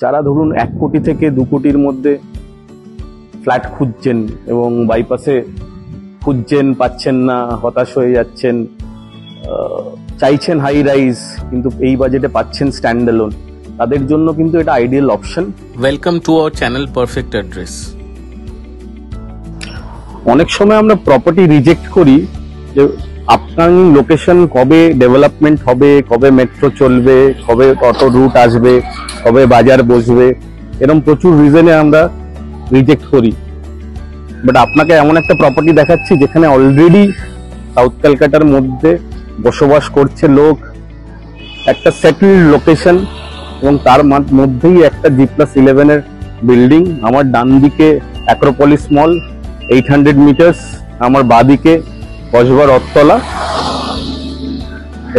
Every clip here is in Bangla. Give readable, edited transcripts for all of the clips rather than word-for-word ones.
যারা ধরুন 1 কোটি থেকে 2 কোটির মধ্যে ফ্ল্যাট খুঁজছেন এবং বাইপাসে খুঁজছেন, পাচ্ছেন না, হতাশ হয়ে যাচ্ছেন, চাইছেন হাই রাইজ কিন্তু এই বাজেটে পাচ্ছেন স্ট্যান্ড অ্যালোন, তাদের জন্য কিন্তু এটা ideal option. Welcome to our channel perfect address. অনেক সময় আমরা প্রপার্টি রিজেক্ট করি যে আপকামিং লোকেশন কবে ডেভেলপমেন্ট হবে, কবে মেট্রো চলবে, কবে অটো রুট আসবে, কবে বাজার বসবে, এরকম প্রচুর রিজনে আমরা রিজেক্ট করি। বাট আপনাকে এমন একটা প্রপার্টি দেখাচ্ছি যেখানে অলরেডি সাউথ ক্যালকাটার মধ্যে বসবাস করছে লোক, একটা সেটেলড লোকেশন এবং তার মধ্যেই একটা G+11 এর বিল্ডিং। আমার ডান দিকে অ্যাক্রোপলিস মল 800 মিটার্স, আমার বাঁদিকে কসবা রথতলা,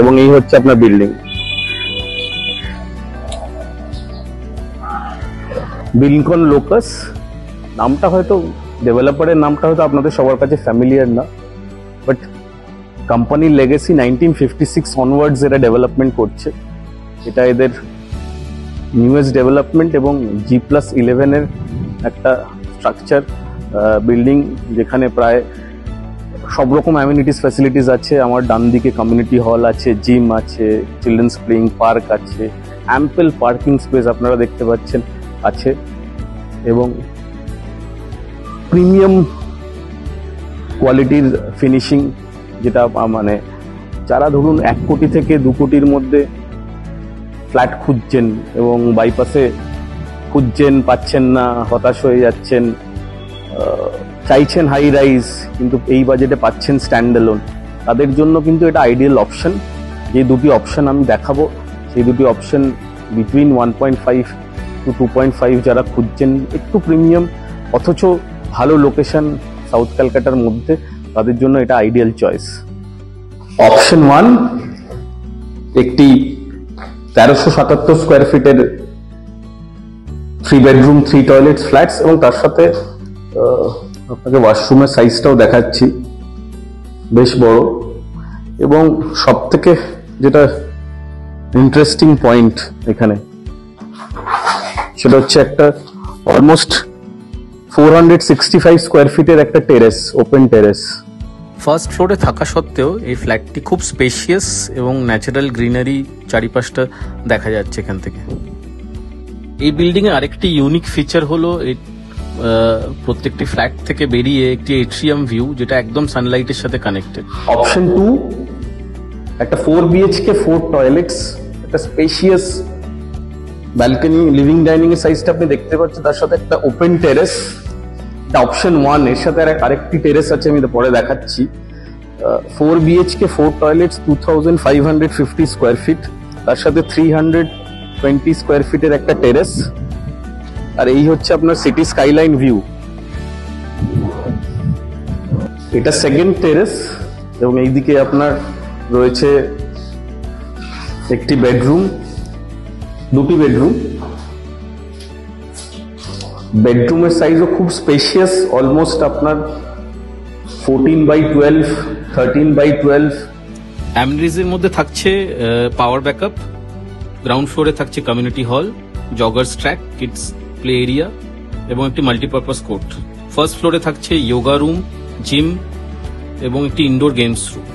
এবং এই হচ্ছে আপনার বিল্ডিং। বিলকন লোকাস নামটা হয়তো, ডেভেলপারের নামটা হয়তো আপনাদের সবার কাছে ফ্যামিলিয়ার না, বাট কোম্পানির লেগেসি 1956 অনওয়ার্ডস এরা ডেভেলপমেন্ট করছে। এটা এদের নিউয়েস্ট ডেভেলপমেন্ট এবং G+11 এর একটা স্ট্রাকচার বিল্ডিং, যেখানে প্রায় সব রকম অ্যামিনিটিস ফ্যাসিলিটিস আছে। আমার ডান দিকে কমিউনিটি হল আছে, জিম আছে, চিলড্রেন্স প্লেইং পার্ক আছে, অ্যাম্পল পার্কিং স্পেস আপনারা দেখতে পাচ্ছেন আছে, এবং প্রিমিয়াম কোয়ালিটির ফিনিশিং, যেটা মানে যারা ধরুন 1 কোটি থেকে 2 কোটির মধ্যে ফ্ল্যাট খুঁজছেন এবং বাইপাসে খুঁজছেন, পাচ্ছেন না, হতাশ হয়ে যাচ্ছেন, চাইছেন হাই রাইজ কিন্তু এই বাজেটে পাচ্ছেন স্ট্যান্ড অ্যালোন, তাদের জন্য কিন্তু এটা আইডিয়াল অপশন। যে দুটি অপশন আমি দেখাবো সেই দুটি অপশন বিটুইন 1.5 to 2.5 যারা খুঁজছেন একটু প্রিমিয়াম অথচ ভালো লোকেশন সাউথ ক্যালকাটার মধ্যে, তাদের জন্য এটা আইডিয়াল চয়েস। অপশন 1 একটি 1377 স্কোয়ার ফিটের 3 বেডরুম 3 টয়লেটস ফ্ল্যাটস, এবং তার সাথে আপনাকে ওয়াশরুমের সাইজটাও দেখাচ্ছি, বেশ বড়। এবং সব থেকে যেটা ইন্টারেস্টিং পয়েন্ট এখানে সেটা হচ্ছে একটা অলমোস্ট 465 স্কোয়ার ফিটের একটা টেরেস, ওপেন টেরেস। ফার্স্ট ফ্লোরে থাকা সত্ত্বেও এই ফ্ল্যাটটি খুব স্পেশিয়াস এবং ন্যাচারাল গ্রিনারি চারিপাশটা দেখা যাচ্ছে এখান থেকে। এই বিল্ডিং এর আরেকটি ইউনিক ফিচার হলো প্রত্যেকটি ফ্ল্যাট থেকে বেরিয়ে একটি এট্রিয়াম ভিউ, যেটা একদম সানলাইটের সাথে কানেক্টেড। অপশন 2 একটা 4 BHK 4 টয়লেটস, একটা স্পেশিয়াস ব্যালকনি, লিভিং ডাইনিং এর সাইজটা আপনি দেখতে পাচ্ছেন, তার সাথে একটা ওপেন টেরেস। অপশন 1 এর সাথে আরেকটি টেরেস আছে, আমি পরে দেখাচ্ছি। 4 BHK 4 টয়লেটস 2550 স্কোয়ার ফিট, তার সাথে 320 স্কোয়ার ফিটের একটা টেরেস। আর এই হচ্ছে আপনার সিটি স্কাইলাইন ভিউ। এটা সেকেন্ড টেরেস এবং এইদিকে আপনার রয়েছে একটি বেডরুম, দুটি বেডরুম। বেডরুমের সাইজও খুব স্পেশিয়াস, অলমোস্ট আপনার 14/12, 13/12। অ্যামিনিটিজের মধ্যে থাকছে পাওয়ার ব্যাকআপ, গ্রাউন্ড ফ্লোরে থাকছে community hall, joggers track, kids play area এবং একটি মাল্টিপারপাস কোর্ট। ফার্স্ট ফ্লোরে থাকছে যোগা রুম, জিম এবং একটি ইনডোর গেমস রুম।